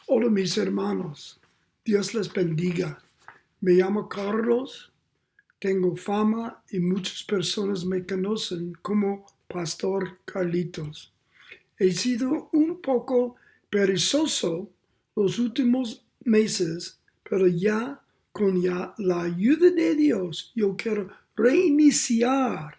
Hola mis hermanos, Dios les bendiga. Me llamo Carlos, tengo fama y muchas personas me conocen como Pastor Carlitos. He sido un poco perezoso los últimos meses, pero con la ayuda de Dios yo quiero reiniciar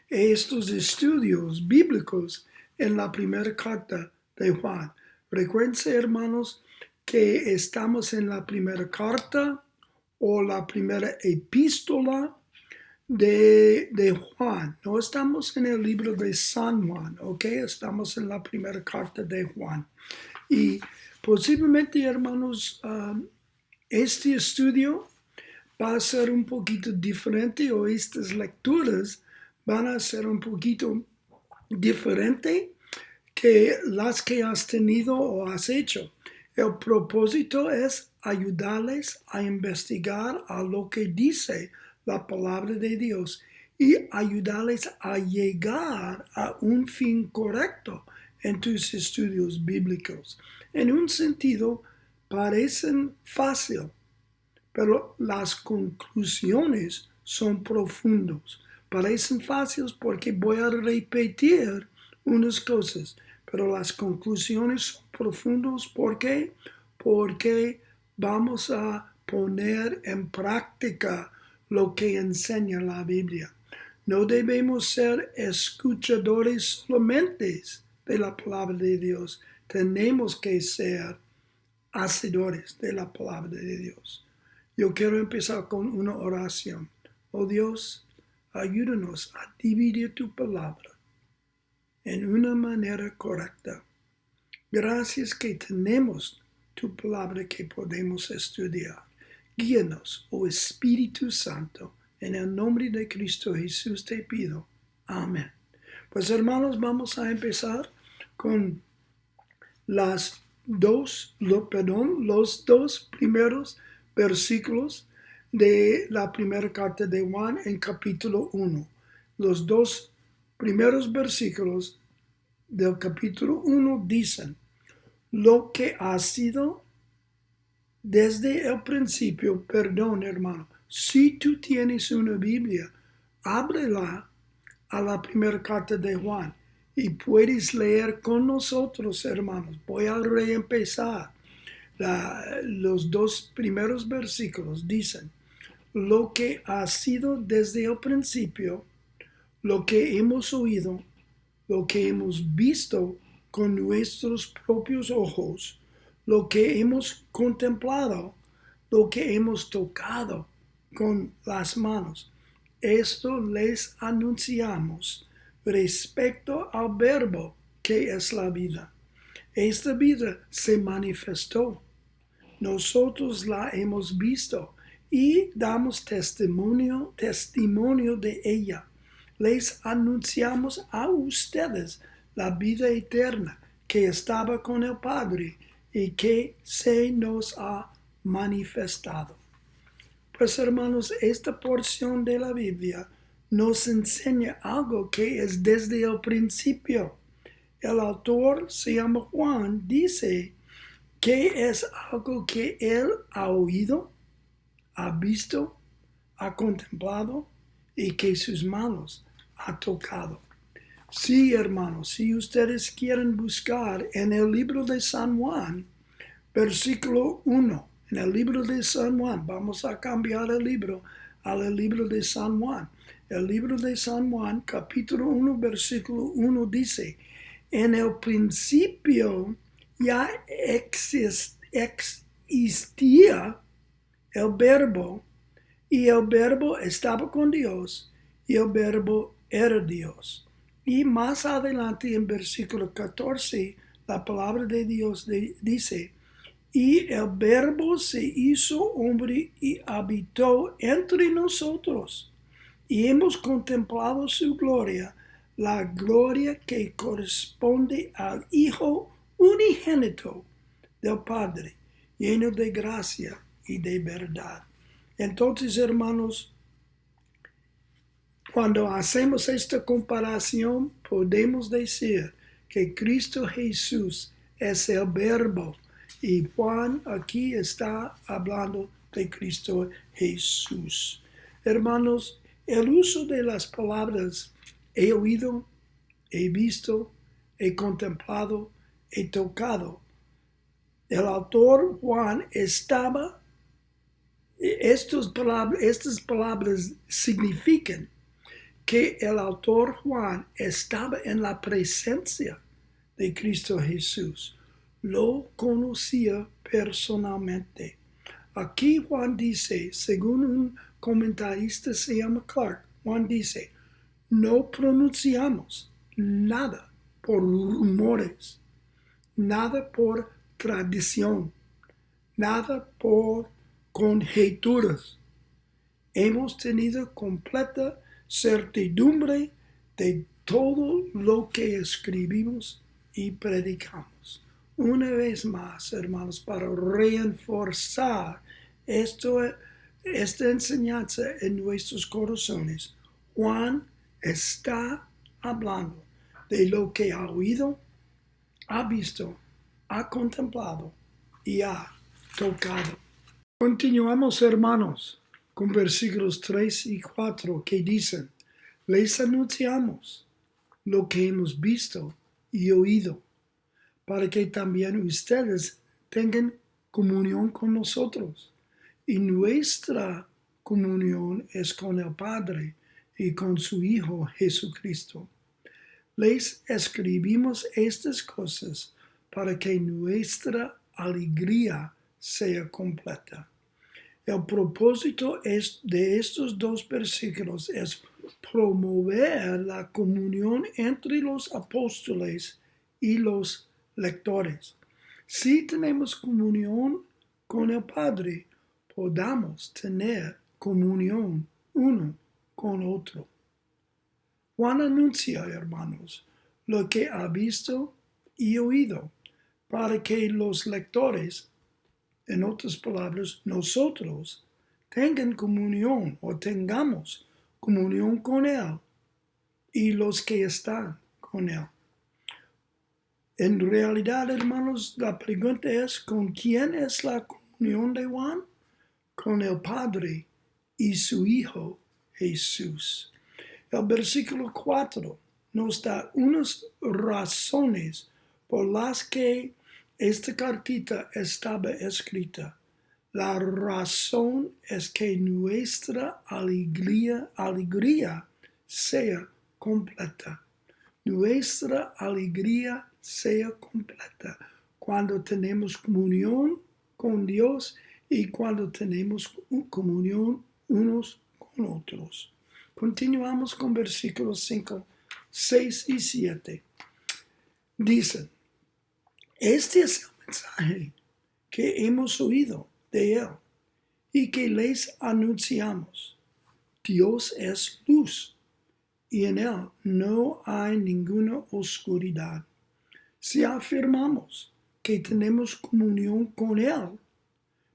estos estudios bíblicos en la primera carta de Juan. Recuerden, hermanos, que estamos en la primera carta o la primera epístola de Juan. No estamos en el libro de San Juan, ¿ok? Estamos en la primera carta de Juan. Y posiblemente, hermanos, este estudio va a ser un poquito diferente o estas lecturas van a ser un poquito diferente que las que has tenido o has hecho. El propósito es ayudarles a investigar a lo que dice la palabra de Dios y ayudarles a llegar a un fin correcto en tus estudios bíblicos. En un sentido, parecen fácil, pero las conclusiones son profundas. Parecen fáciles porque voy a repetir unas cosas, pero las conclusiones son profundas. ¿Por qué? Porque vamos a poner en práctica lo que enseña la Biblia. No debemos ser escuchadores solamente de la palabra de Dios. Tenemos que ser hacedores de la palabra de Dios. Yo quiero empezar con una oración. Oh Dios, ayúdanos a dividir tu palabra en una manera correcta. Gracias que tenemos tu palabra que podemos estudiar. Guíanos, oh Espíritu Santo, en el nombre de Cristo Jesús te pido. Amén. Pues hermanos, vamos a empezar con los dos primeros versículos de la primera carta de Juan en capítulo 1. Los dos primeros versículos del capítulo 1 dicen: lo que ha sido desde el principio. Perdón, hermano, si tú tienes una Biblia, ábrela a la primera carta de Juan y puedes leer con nosotros, hermanos. Voy a reempezar. Los dos primeros versículos dicen: lo que ha sido desde el principio, lo que hemos oído, lo que hemos visto con nuestros propios ojos, lo que hemos contemplado, lo que hemos tocado con las manos. Esto les anunciamos respecto al verbo que es la vida. Esta vida se manifestó. Nosotros la hemos visto y damos testimonio de ella. Les anunciamos a ustedes la vida eterna que estaba con el Padre y que se nos ha manifestado. Pues hermanos, esta porción de la Biblia nos enseña algo que es desde el principio. El autor se llama Juan, dice que es algo que él ha oído, ha visto, ha contemplado y que sus manos ha tocado. Sí, hermanos, si ustedes quieren buscar en el libro de San Juan, versículo 1, en el libro de San Juan, vamos a cambiar el libro al libro de San Juan. El libro de San Juan, capítulo 1, versículo 1 dice: en el principio ya existía el verbo, y el verbo estaba con Dios, y el verbo era Dios. Y más adelante en versículo 14, la palabra de Dios dice: y el verbo se hizo hombre y habitó entre nosotros, y hemos contemplado su gloria, la gloria que corresponde al Hijo unigénito del Padre, lleno de gracia y de verdad. Entonces, hermanos, cuando hacemos esta comparación, podemos decir que Cristo Jesús es el verbo Y Juan aquí está hablando de Cristo Jesús. Hermanos, el uso de las palabras he oído, he visto, he contemplado, he tocado. El autor Juan estaba, estas palabras significan que el autor Juan estaba en la presencia de Cristo Jesús. Lo conocía personalmente. Aquí Juan dice, según un comentarista se llama Clark, Juan dice, no pronunciamos nada por rumores, nada por tradición, nada por conjeturas. Hemos tenido completa certidumbre de todo lo que escribimos y predicamos. Una vez más, hermanos, para reforzar esta enseñanza en nuestros corazones, Juan está hablando de lo que ha oído, ha visto, ha contemplado y ha tocado. Continuamos, hermanos, con versículos 3 y 4 que dicen, les anunciamos lo que hemos visto y oído, para que también ustedes tengan comunión con nosotros. Y nuestra comunión es con el Padre y con su Hijo Jesucristo. Les escribimos estas cosas para que nuestra alegría sea completa. El propósito de estos dos versículos es promover la comunión entre los apóstoles y los lectores. Si tenemos comunión con el Padre, podamos tener comunión uno con otro. Juan anuncia, hermanos, lo que ha visto y oído, para que los lectores, en otras palabras, nosotros, tengan comunión o tengamos comunión con Él y los que están con Él. En realidad, hermanos, la pregunta es, ¿con quién es la comunión de Juan? Con el Padre y su Hijo Jesús. El versículo 4 nos da unas razones por las que esta cartita estaba escrita. La razón es que nuestra alegría sea completa. Nuestra alegría sea completa cuando tenemos comunión con Dios y cuando tenemos comunión unos con otros. Continuamos con versículos 5, 6 y 7. Dicen, este es el mensaje que hemos oído de Él y que les anunciamos. Dios es luz y en Él no hay ninguna oscuridad. Si afirmamos que tenemos comunión con Él,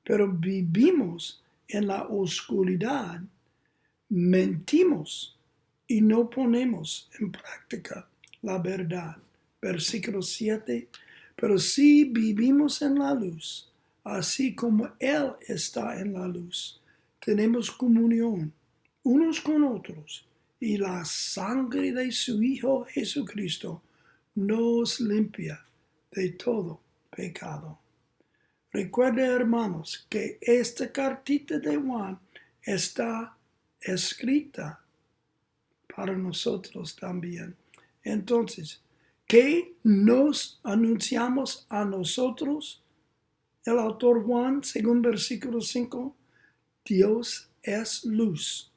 pero vivimos en la oscuridad, mentimos y no ponemos en práctica la verdad. Versículo 7. Pero si vivimos en la luz, así como Él está en la luz, tenemos comunión unos con otros, y la sangre de su Hijo Jesucristo nos limpia de todo pecado. Recuerden, hermanos, que esta cartita de Juan está escrita para nosotros también. Entonces, ¿qué nos anunciamos a nosotros? El autor Juan, según versículo 5, Dios es luz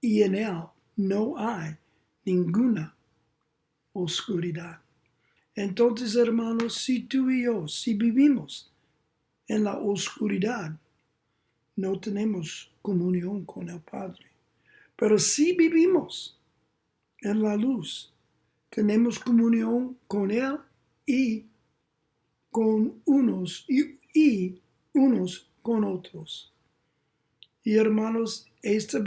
y en Él no hay ninguna oscuridad. Entonces, hermanos, si tú y yo, si vivimos en la oscuridad, no tenemos comunión con el Padre. Pero si vivimos en la luz, tenemos comunión con Él y con unos y unos con otros. Y hermanos, este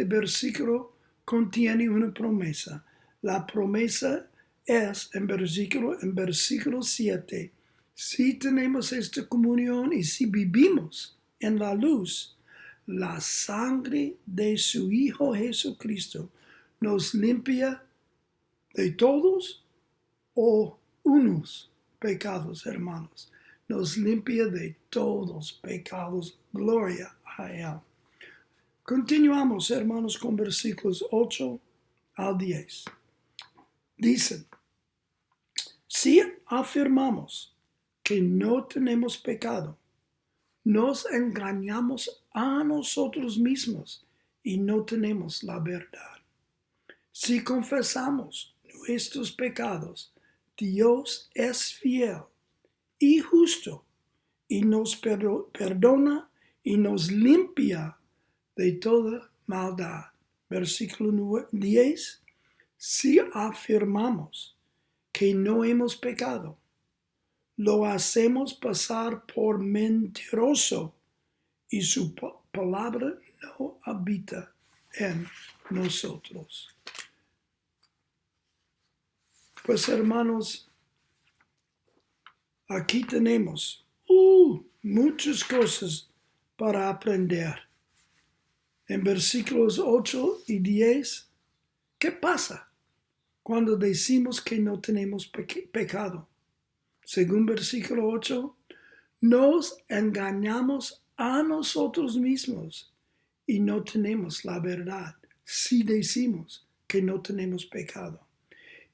versículo contiene una promesa. La promesa es en versículo 7 Si tenemos esta comunión y si vivimos en la luz, la sangre de su Hijo Jesucristo nos limpia de todos o unos pecados, hermanos. Nos limpia de todos pecados. Gloria a Él. Continuamos, hermanos, con versículos 8 al 10. Dicen, si afirmamos que no tenemos pecado, nos engañamos a nosotros mismos y no tenemos la verdad. Si confesamos nuestros pecados, Dios es fiel y justo y nos perdona y nos limpia de toda maldad. Versículo 10. Si afirmamos que no hemos pecado, lo hacemos pasar por mentiroso y su palabra no habita en nosotros. Pues hermanos, aquí tenemos muchas cosas para aprender. En versículos 8 y 10, ¿qué pasa cuando decimos que no tenemos pecado? Según versículo 8, nos engañamos a nosotros mismos y no tenemos la verdad si decimos que no tenemos pecado.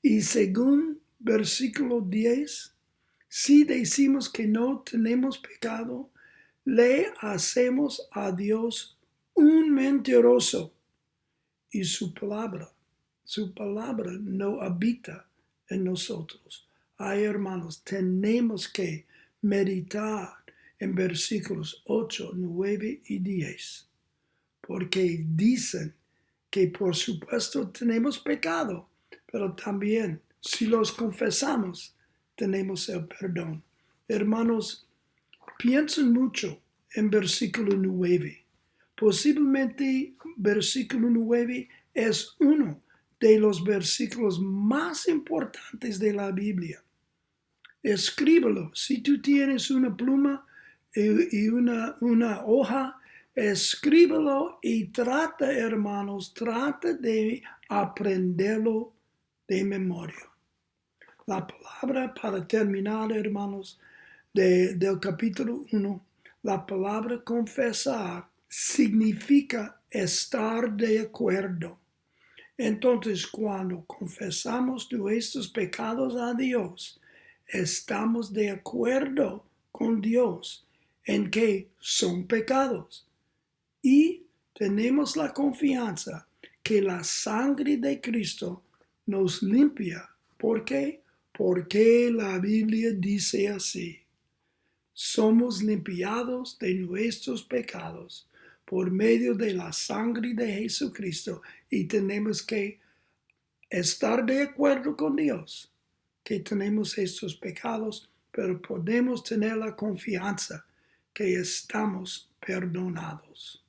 Y según versículo 10, si decimos que no tenemos pecado, le hacemos a Dios un mentiroso y su palabra no habita en nosotros. Ay, hermanos, tenemos que meditar en versículos 8, 9 y 10, porque dicen que por supuesto tenemos pecado, pero también si los confesamos, tenemos el perdón. Hermanos, piensen mucho en versículo 9. Posiblemente versículo 9 es uno de los versículos más importantes de la Biblia. Escríbelo. Si tú tienes una pluma y una hoja, escríbelo y trata, hermanos, trata de aprenderlo de memoria. La palabra, para terminar, hermanos, del capítulo 1, la palabra confesar significa estar de acuerdo. Entonces, cuando confesamos nuestros pecados a Dios, estamos de acuerdo con Dios en que son pecados. Y tenemos la confianza que la sangre de Cristo nos limpia. ¿Por qué? Porque la Biblia dice así. Somos limpiados de nuestros pecados por medio de la sangre de Jesucristo y tenemos que estar de acuerdo con Dios que tenemos estos pecados, pero podemos tener la confianza que estamos perdonados.